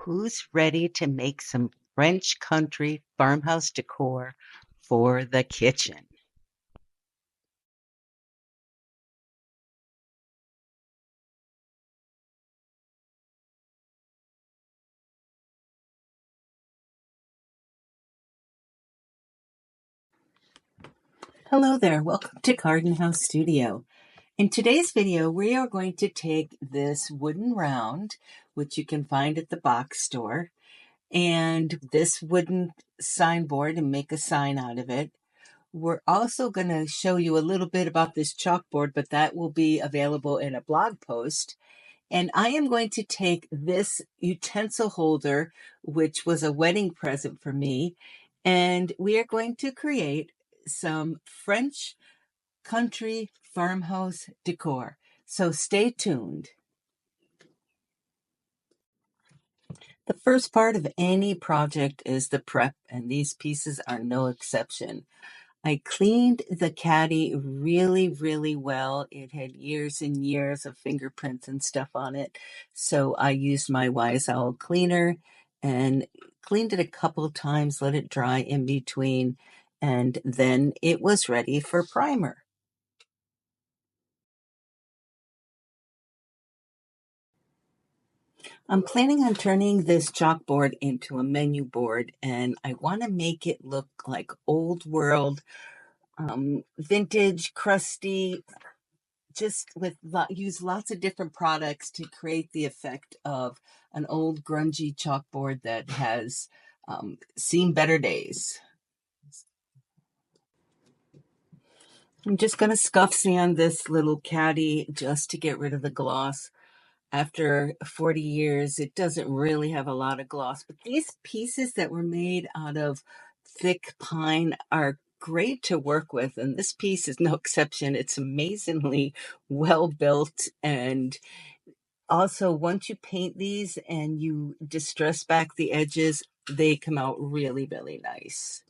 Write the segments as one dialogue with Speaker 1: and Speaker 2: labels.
Speaker 1: who's ready to make some French country farmhouse decor for the kitchen? Hello there, welcome to Garden House Studio. In today's video, we are going to take this wooden round, which you can find at the box store, and this wooden signboard and make a sign out of it. We're also going to show you a little bit about this chalkboard, but that will be available in a blog post. And I am going to take this utensil holder, which was a wedding present for me, and we are going to create some French country farmhouse decor. So stay tuned. The first part of any project is the prep, and these pieces are no exception. I cleaned the caddy really well. It had years and years of fingerprints and stuff on it. So I used my Wise Owl cleaner and cleaned it a couple times, let it dry in between, and then it was ready for primer. I'm planning on turning this chalkboard into a menu board, and I want to make it look like old world, vintage, crusty, just use lots of different products to create the effect of an old grungy chalkboard that has seen better days. I'm just going to scuff sand this little caddy just to get rid of the gloss. After 40 years, it doesn't really have a lot of gloss, but these pieces that were made out of thick pine are great to work with, and this piece is no exception. It's amazingly well built, and also once you paint these and you distress back the edges, they come out really nice.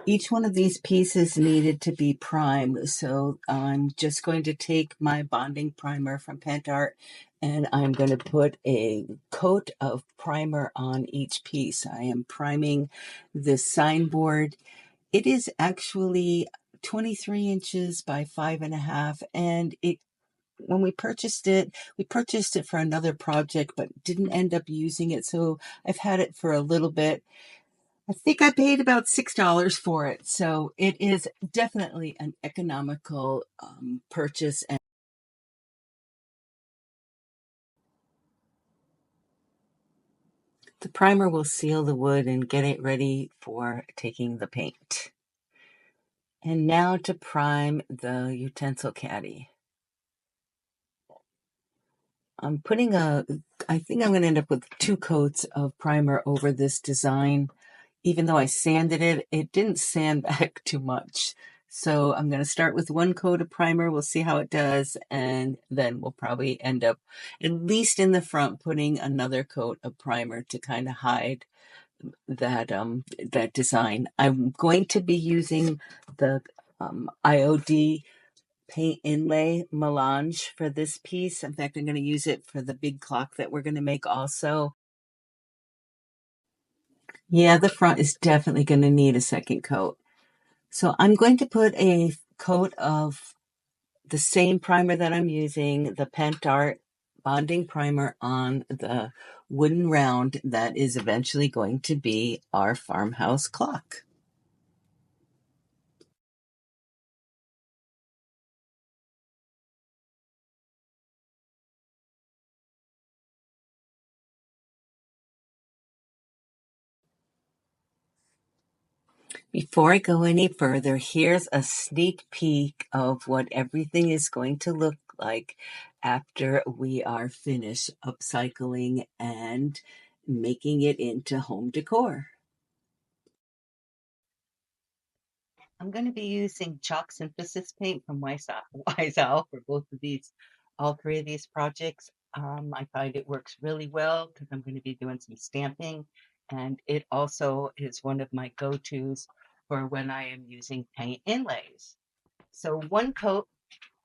Speaker 1: Each one of these pieces needed to be primed, so I'm just going to take my bonding primer from Pentart and I'm going to put a coat of primer on each piece. I am priming this signboard. It is actually 23 inches by 5.5, and when we purchased it for another project but didn't end up using it, so I've had it for a little bit. I think I paid about $6 for it, so it is definitely an economical purchase. And the primer will seal the wood and get it ready for taking the paint. And now to prime the utensil caddy. I think I'm going to end up with 2 coats of primer over this design. Even though I sanded it, it didn't sand back too much. So I'm going to start with 1 coat of primer. We'll see how it does. And then we'll probably end up, at least in the front, putting another coat of primer to kind of hide that design. I'm going to be using the IOD paint inlay melange for this piece. In fact, I'm going to use it for the big clock that we're going to make also. Yeah, the front is definitely going to need a second coat. So I'm going to put a coat of the same primer that I'm using, the Pentart bonding primer, on the wooden round that is eventually going to be our farmhouse clock. Before I go any further, here's a sneak peek of what everything is going to look like after we are finished upcycling and making it into home decor. I'm going to be using chalk synthesis paint from Wise Owl for both of these, all 3 of these projects. I find it works really well because I'm going to be doing some stamping, and it also is one of my go-tos for when I am using paint inlays. So 1 coat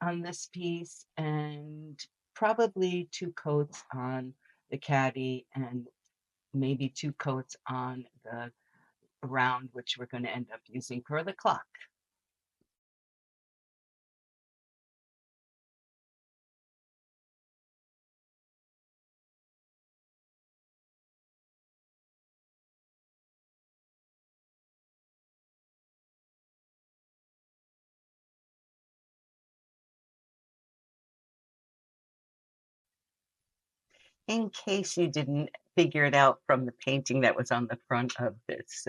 Speaker 1: on this piece and probably 2 coats on the caddy and maybe 2 coats on the round, which we're going to end up using for the clock. In case you didn't figure it out from the painting that was on the front of this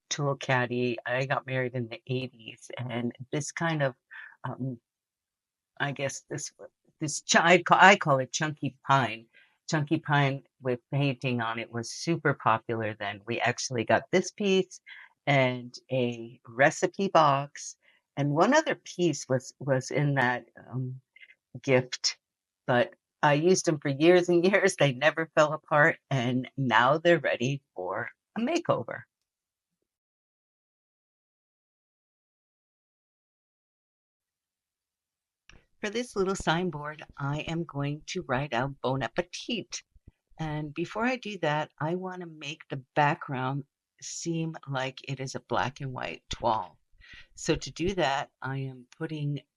Speaker 1: tool caddy, I got married in the 80s, and this kind of, um, I guess I call it chunky pine. Chunky pine with painting on it was super popular then. We actually got this piece and a recipe box, and one other piece was in that gift, but I used them for years and years. They never fell apart, and now they're ready for a makeover. For this little signboard, I am going to write out Bon Appetit. And before I do that, I want to make the background seem like it is a black and white toile. So to do that, I am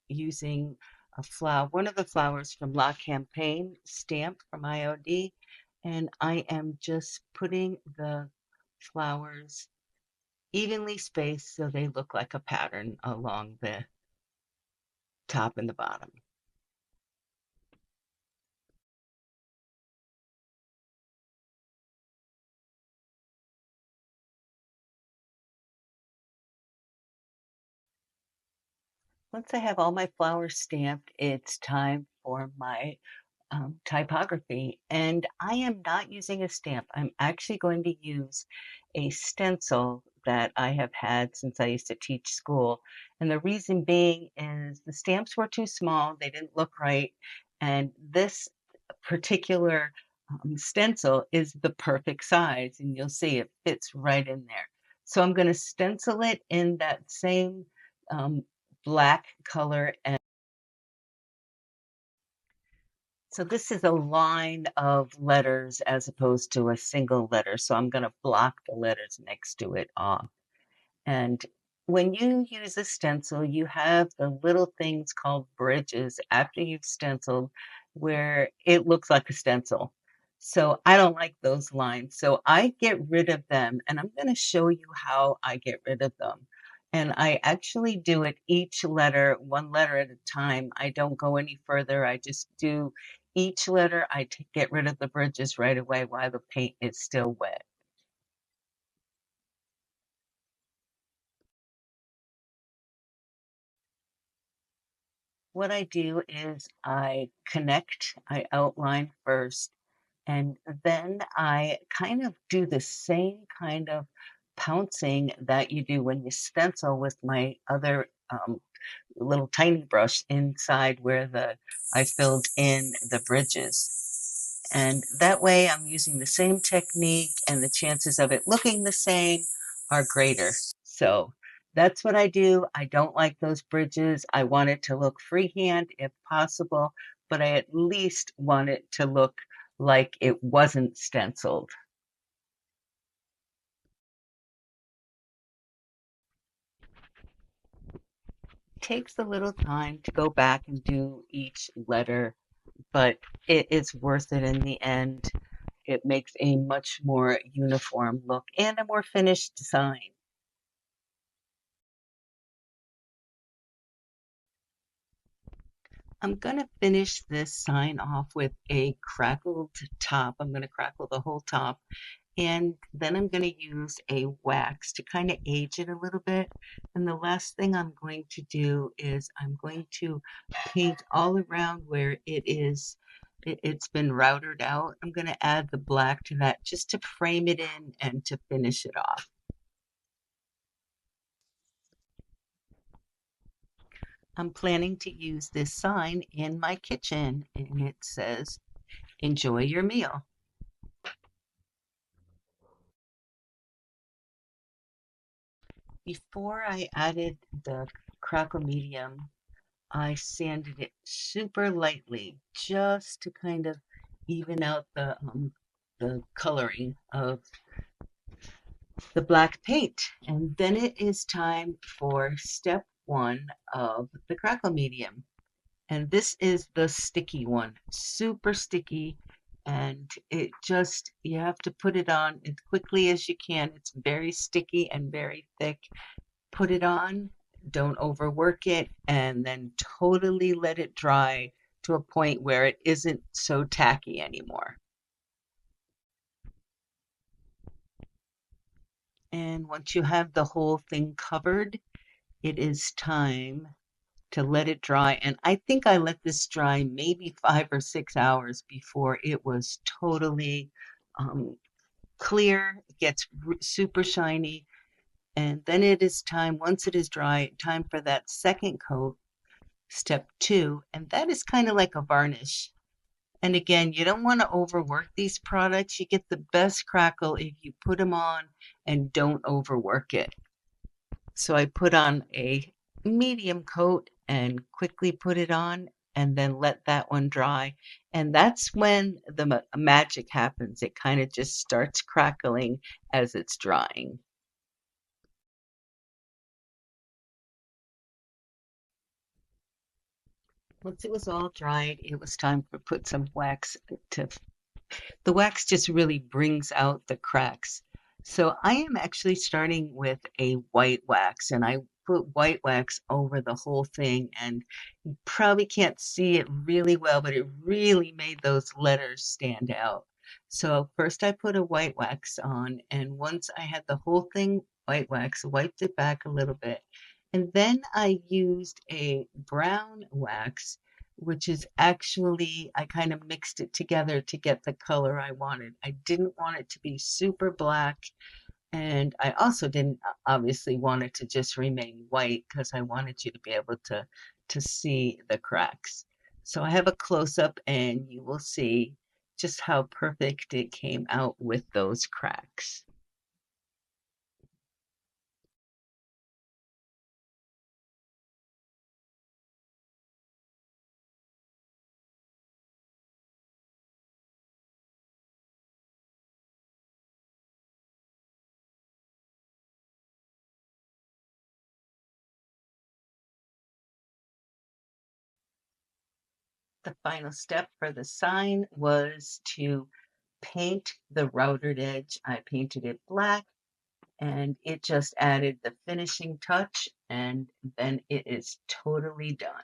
Speaker 1: using a flower, one of the flowers from La Campagne stamp from IOD, and I am just putting the flowers evenly spaced so they look like a pattern along the top and the bottom. Once I have all my flowers stamped, it's time for my typography. And I am not using a stamp. I'm actually going to use a stencil that I have had since I used to teach school. And the reason being is the stamps were too small, they didn't look right. And this particular stencil is the perfect size, and you'll see it fits right in there. So I'm going to stencil it in that same um, black color. And so this is a line of letters as opposed to a single letter. So I'm going to block the letters next to it off. And when you use a stencil, you have the little things called bridges after you've stenciled where it looks like a stencil. So I don't like those lines. So I get rid of them, and I'm going to show you how I get rid of them. And I actually do it each letter, one letter at a time. I don't go any further. I just do each letter. Get rid of the bridges right away while the paint is still wet. What I do is I outline first, and then I kind of do the same kind of pouncing that you do when you stencil with my other little tiny brush inside where I filled in the bridges. And that way I'm using the same technique and the chances of it looking the same are greater. So that's what I do. I don't like those bridges. I want it to look freehand if possible, but I at least want it to look like it wasn't stenciled. It takes a little time to go back and do each letter, but it is worth it in the end. It makes a much more uniform look and a more finished design. I'm going to finish this sign off with a crackled top. I'm going to crackle the whole top, and then I'm going to use a wax to kind of age it a little bit. And the last thing I'm going to do is I'm going to paint all around where it's been routed out. I'm going to add the black to that just to frame it in and to finish it off. I'm planning to use this sign in my kitchen, and it says, "Enjoy your meal." Before I added the crackle medium, I sanded it super lightly just to kind of even out the coloring of the black paint. And then it is time for step one of the crackle medium. And this is the sticky one, super sticky. And it just, you have to put it on as quickly as you can. It's very sticky and very thick. Put it on, don't overwork it, and then totally let it dry to a point where it isn't so tacky anymore. And once you have the whole thing covered, it is time to let it dry. And I think I let this dry maybe 5 or 6 hours before it was totally um, clear, it gets super shiny. And then it is time, once it is dry, time for that second coat, step two. And that is kind of like a varnish. And again, you don't want to overwork these products. You get the best crackle if you put them on and don't overwork it. So I put on a medium coat and quickly put it on and then let that one dry. And that's when the magic happens. It kind of just starts crackling as it's drying. Once it was all dried, it was time to put some wax to the wax just really brings out the cracks. So I am actually starting with a white wax and I put white wax over the whole thing and you probably can't see it really well, but it really made those letters stand out. So first I put a white wax on and once I had the whole thing white wax, wiped it back a little bit. And then I used a brown wax which is actually, I kind of mixed it together to get the color I wanted. I didn't want it to be super black, and I also didn't obviously want it to just remain white because I wanted you to be able to see the cracks. So I have a close-up and you will see just how perfect it came out with those cracks. The final step for the sign was to paint the routed edge. I painted it black and it just added the finishing touch and then it is totally done.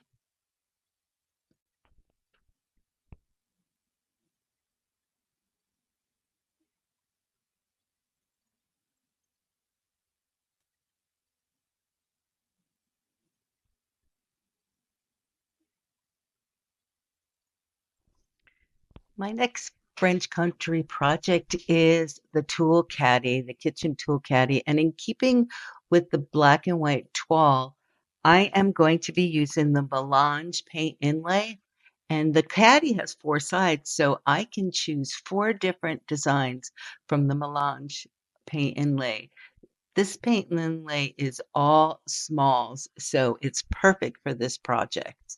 Speaker 1: My next French country project is the tool caddy, the kitchen tool caddy. And in keeping with the black and white toile, I am going to be using the Melange paint inlay. And the caddy has 4 sides, so I can choose 4 different designs from the Melange paint inlay. This paint inlay is all smalls, so it's perfect for this project.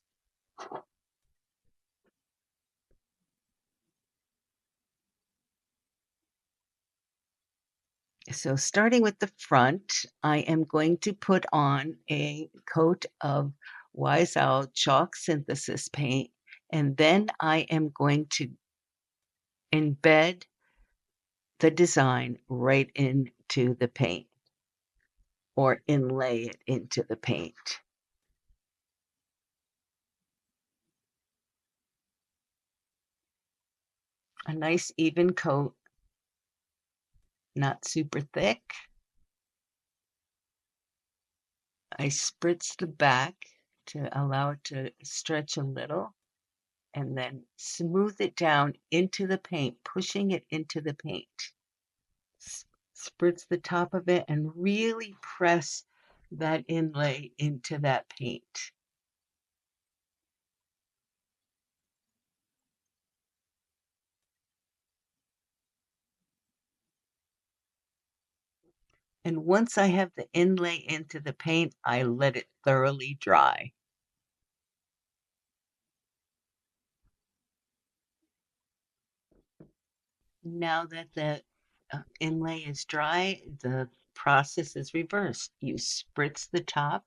Speaker 1: So starting with the front, I am going to put on a coat of Wise Owl chalk synthesis paint, and then I am going to embed the design right into the paint or inlay it into the paint. A nice even coat, not super thick. I spritz the back to allow it to stretch a little and then smooth it down into the paint, pushing it into the paint. Spritz the top of it and really press that inlay into that paint. And once I have the inlay into the paint, I let it thoroughly dry. Now that the inlay is dry, the process is reversed. You spritz the top,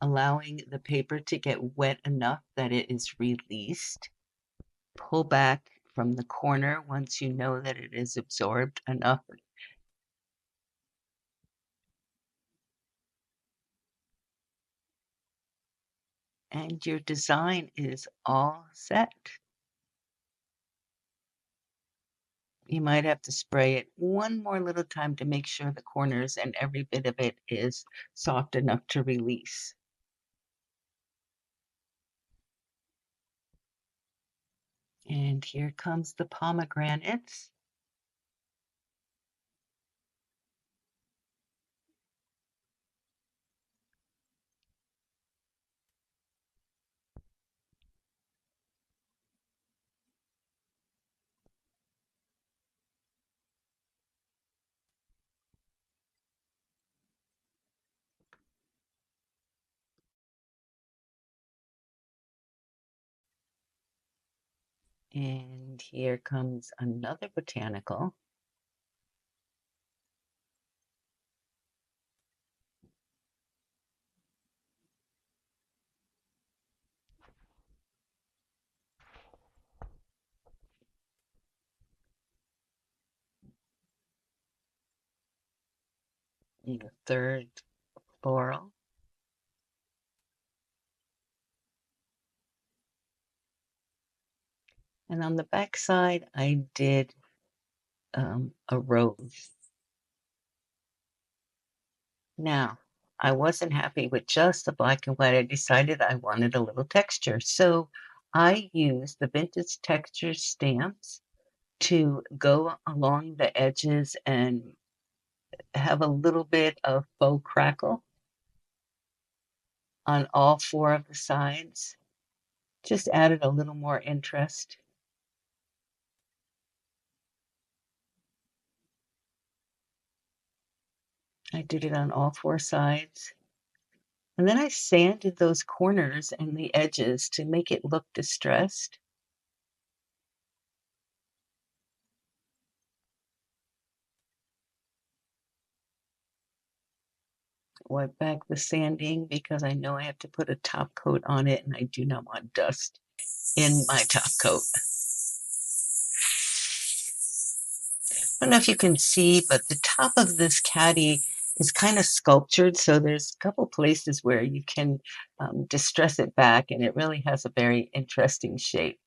Speaker 1: allowing the paper to get wet enough that it is released. Pull back from the corner once you know that it is absorbed enough. And your design is all set. You might have to spray it one more little time to make sure the corners and every bit of it is soft enough to release. And here comes the pomegranates. And here comes another botanical. The third floral. And on the back side, I did a rose. Now, I wasn't happy with just the black and white. I decided I wanted a little texture. So I used the vintage texture stamps to go along the edges and have a little bit of faux crackle on all four of the sides. Just added a little more interest. I did it on all four sides. And then I sanded those corners and the edges to make it look distressed. Wipe back the sanding because I know I have to put a top coat on it and I do not want dust in my top coat. I don't know if you can see, but the top of this caddy is kind of sculptured, so there's a couple places where you can distress it back, and it really has a very interesting shape.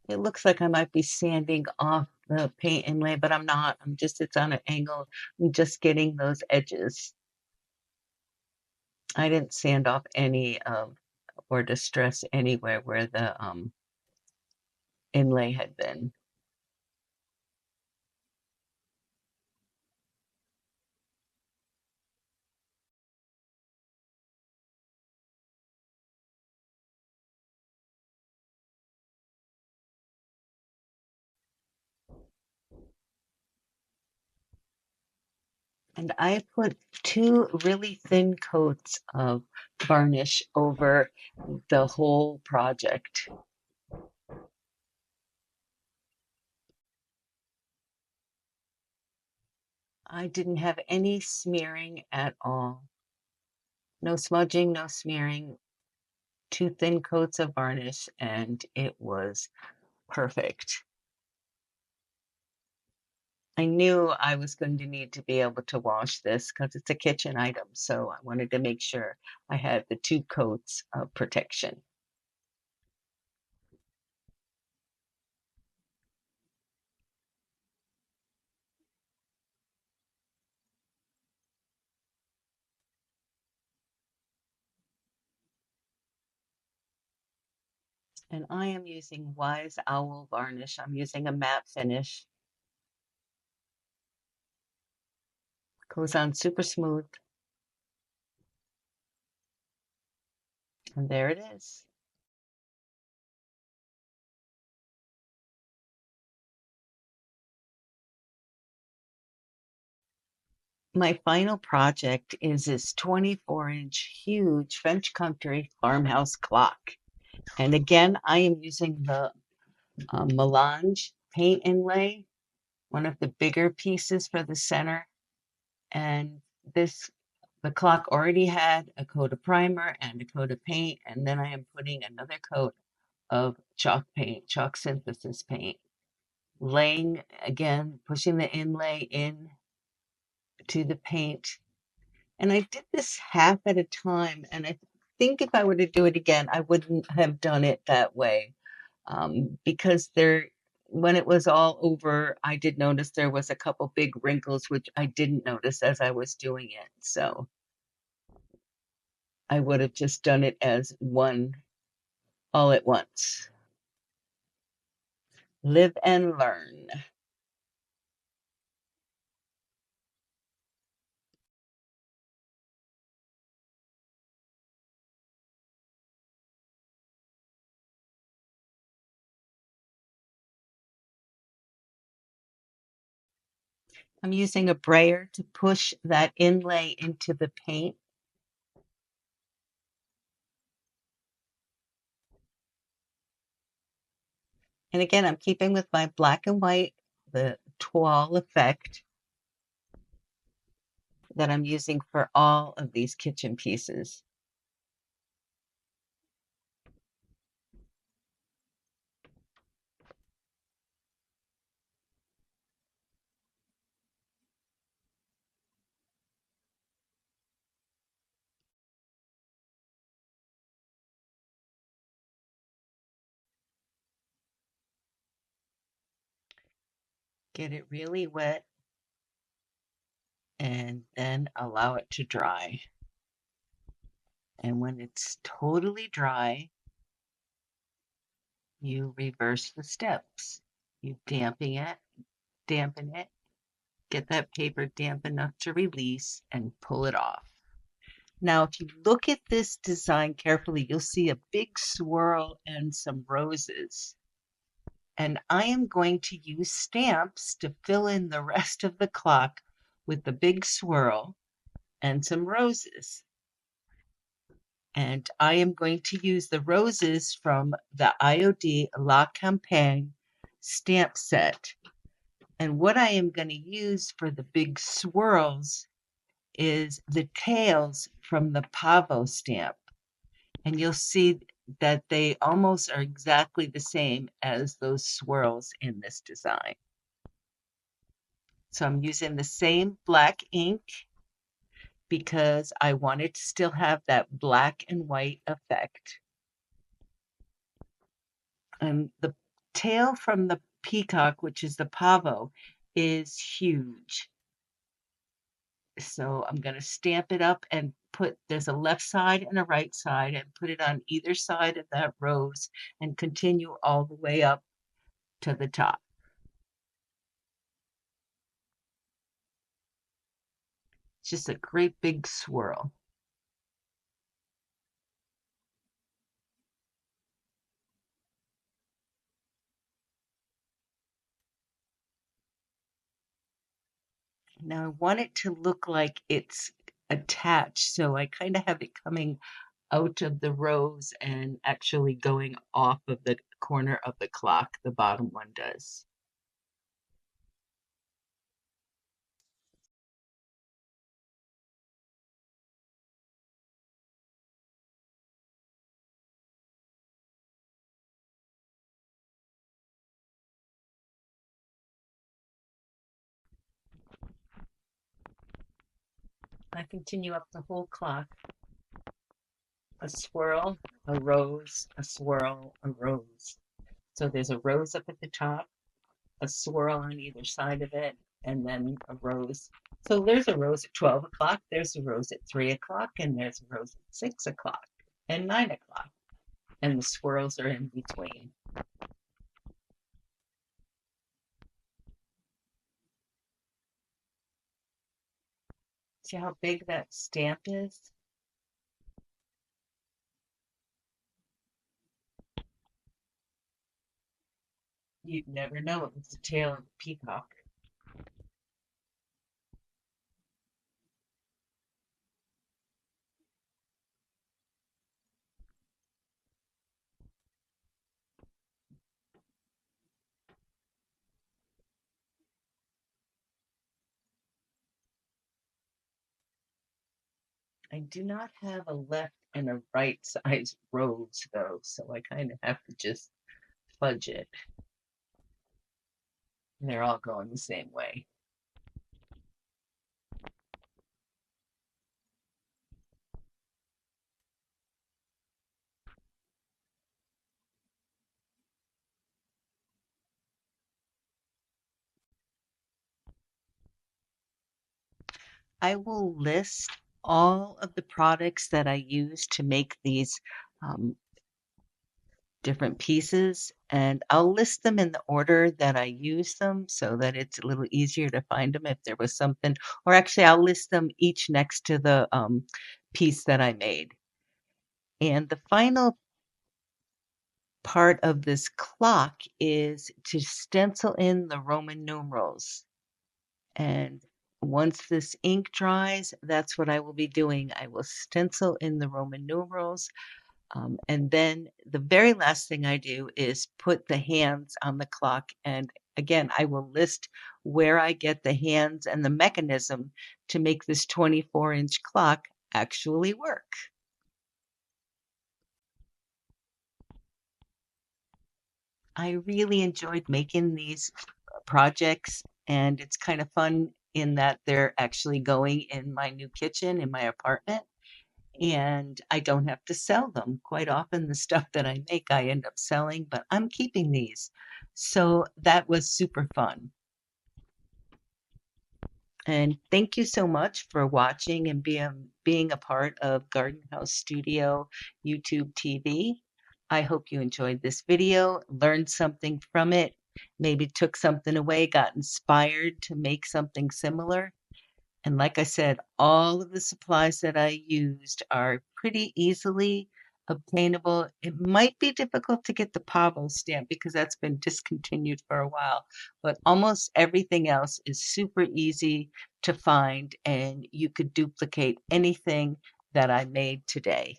Speaker 1: It looks like I might be sanding off the paint inlay, but I'm not. It's on an angle. I'm just getting those edges. I didn't sand off any of or distress anywhere where the inlay had been. And I put two really thin coats of varnish over the whole project. I didn't have any smearing at all. No smudging, no smearing, two thin coats of varnish, and it was perfect. I knew I was going to need to be able to wash this because it's a kitchen item, so I wanted to make sure I had the two coats of protection. And I am using Wise Owl varnish. I'm using a matte finish. Goes on super smooth. And there it is. My final project is this 24-inch huge French Country Farmhouse clock. And again, I am using the melange paint inlay, one of the bigger pieces for the center. And the clock already had a coat of primer and a coat of paint, and then I am putting another coat of chalk paint, chalk synthesis paint, laying again, pushing the inlay in to the paint. And I did this half at a time, and I think if I were to do it again, I wouldn't have done it that way, because when it was all over, I did notice there was a couple big wrinkles, which I didn't notice as I was doing it. So I would have just done it as one all at once. Live and learn. I'm using a brayer to push that inlay into the paint. And again, I'm keeping with my black and white, the toile effect that I'm using for all of these kitchen pieces. Get it really wet and then allow it to dry. And when it's totally dry, you reverse the steps. You dampen it, get that paper damp enough to release and pull it off. Now, if you look at this design carefully, you'll see a big swirl and some roses. And I am going to use stamps to fill in the rest of the clock with the big swirl and some roses. And I am going to use the roses from the IOD La Campagne stamp set. And what I am going to use for the big swirls is the tails from the Pavo stamp. And you'll see that they almost are exactly the same as those swirls in this design. So I'm using the same black ink because I wanted to still have that black and white effect. And the tail from the peacock, which is the pavo, is huge. So I'm going to stamp it up and there's a left side and a right side, and put it on either side of that rose and continue all the way up to the top. It's just a great big swirl. Now I want it to look like it's attached, so I kind of have it coming out of the rose and actually going off of the corner of the clock. The bottom one does. I continue up the whole clock. A swirl, a rose, a swirl, a rose. So there's a rose up at the top, a swirl on either side of it, and then a rose. So there's a rose at 12 o'clock, there's a rose at 3 o'clock, and there's a rose at 6 o'clock and 9 o'clock. and the swirls are in between. See how big that stamp is? You'd never know it was the tail of a peacock. I do not have a left and a right size rose though, so I kind of have to just fudge it. And they're all going the same way. I will list all of the products that I use to make these um, different pieces, and I'll list them in the order that I use them so that it's a little easier to find them if there was something, or actually, I'll list them each next to the piece that I made. And the final part of this clock is to stencil in the Roman numerals. And once this ink dries, that's what I will be doing. I will stencil in the Roman numerals. And then the very last thing I do is put the hands on the clock. And again, I will list where I get the hands and the mechanism to make this 24-inch clock actually work. I really enjoyed making these projects, and it's kind of fun in that they're actually going in my new kitchen in my apartment, and I don't have to sell them. Quite often, the stuff that I make, I end up selling, but I'm keeping these. So that was super fun. And thank you so much for watching and being a part of Garden House Studio YouTube TV. I hope you enjoyed this video, learned something from it, maybe took something away, got inspired to make something similar. And like I said, all of the supplies that I used are pretty easily obtainable. It might be difficult to get the Pavo stamp because that's been discontinued for a while, but almost everything else is super easy to find, and you could duplicate anything that I made today.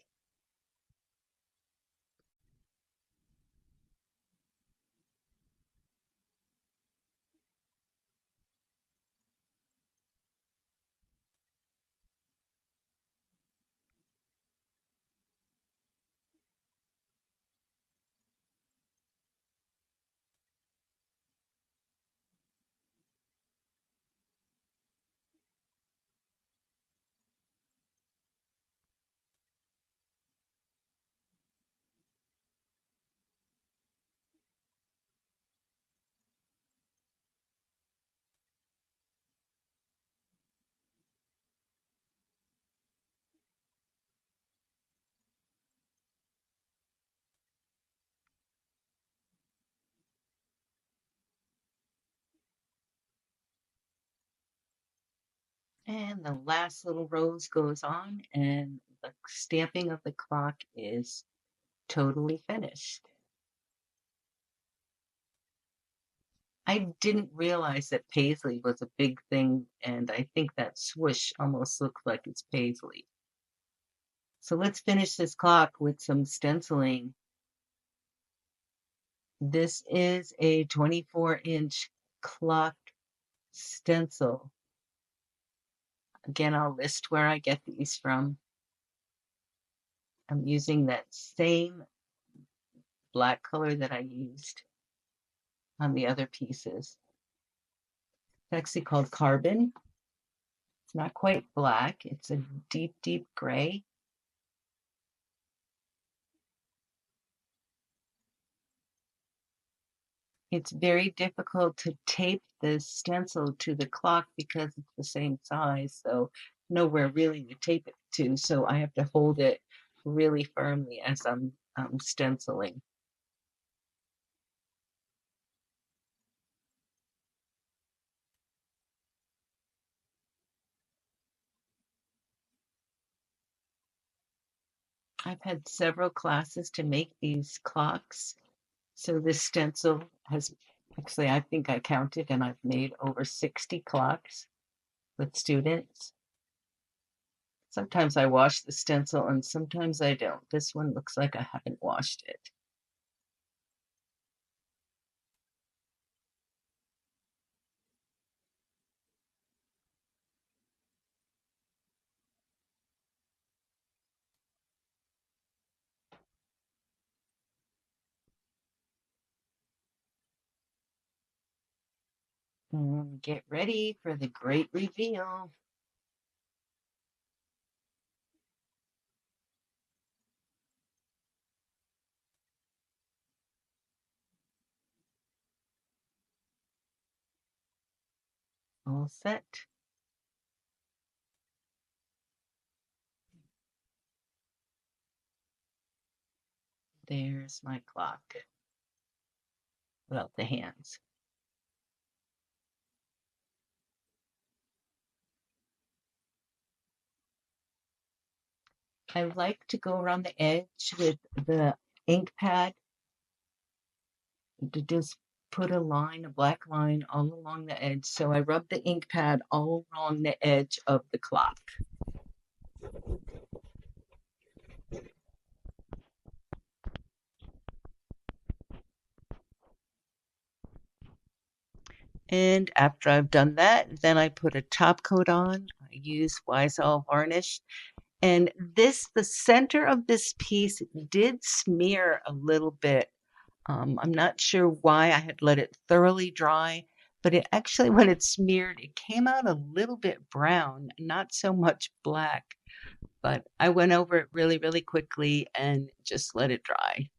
Speaker 1: And the last little rose goes on, and the stamping of the clock is totally finished. I didn't realize that paisley was a big thing, and I think that swoosh almost looks like it's paisley. So let's finish this clock with some stenciling. This is a 24-inch clock stencil. Again, I'll list where I get these from. I'm using that same black color that I used on the other pieces. It's actually called Carbon. It's not quite black. It's a deep, deep gray. It's very difficult to tape the stencil to the clock because it's the same size, so nowhere really to tape it to. So I have to hold it really firmly as I'm stenciling. I've had several classes to make these clocks. So this stencil has, actually, I think I counted and I've made over 60 clocks with students. Sometimes I wash the stencil and sometimes I don't. This one looks like I haven't washed it. Get ready for the great reveal. All set. There's my clock without the hands. I like to go around the edge with the ink pad to just put a line, a black line all along the edge. So I rub the ink pad all along the edge of the clock. And after I've done that, then I put a top coat on. I use Lysol varnish. And the center of this piece did smear a little bit. I'm not sure why I had let it thoroughly dry, but it actually, when it smeared, it came out a little bit brown, not so much black. But I went over it really, really quickly and just let it dry.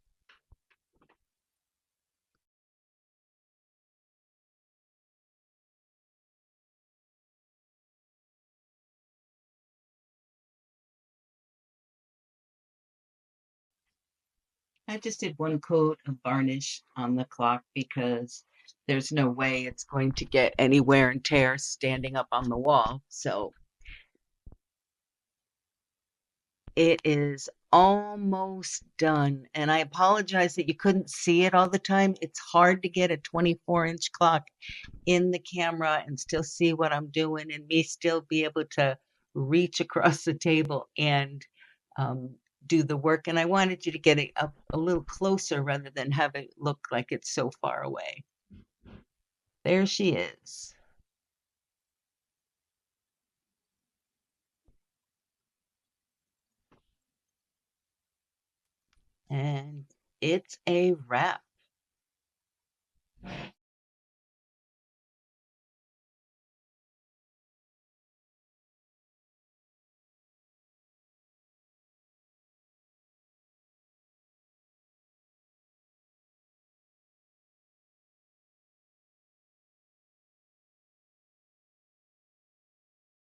Speaker 1: I just did one coat of varnish on the clock because there's no way it's going to get any wear and tear standing up on the wall. So it is almost done. And I apologize that you couldn't see it all the time. It's hard to get a 24-inch clock in the camera and still see what I'm doing and me still be able to reach across the table and um, do the work. And I wanted you to get it up a little closer rather than have it look like it's so far away. There she is. And it's a wrap.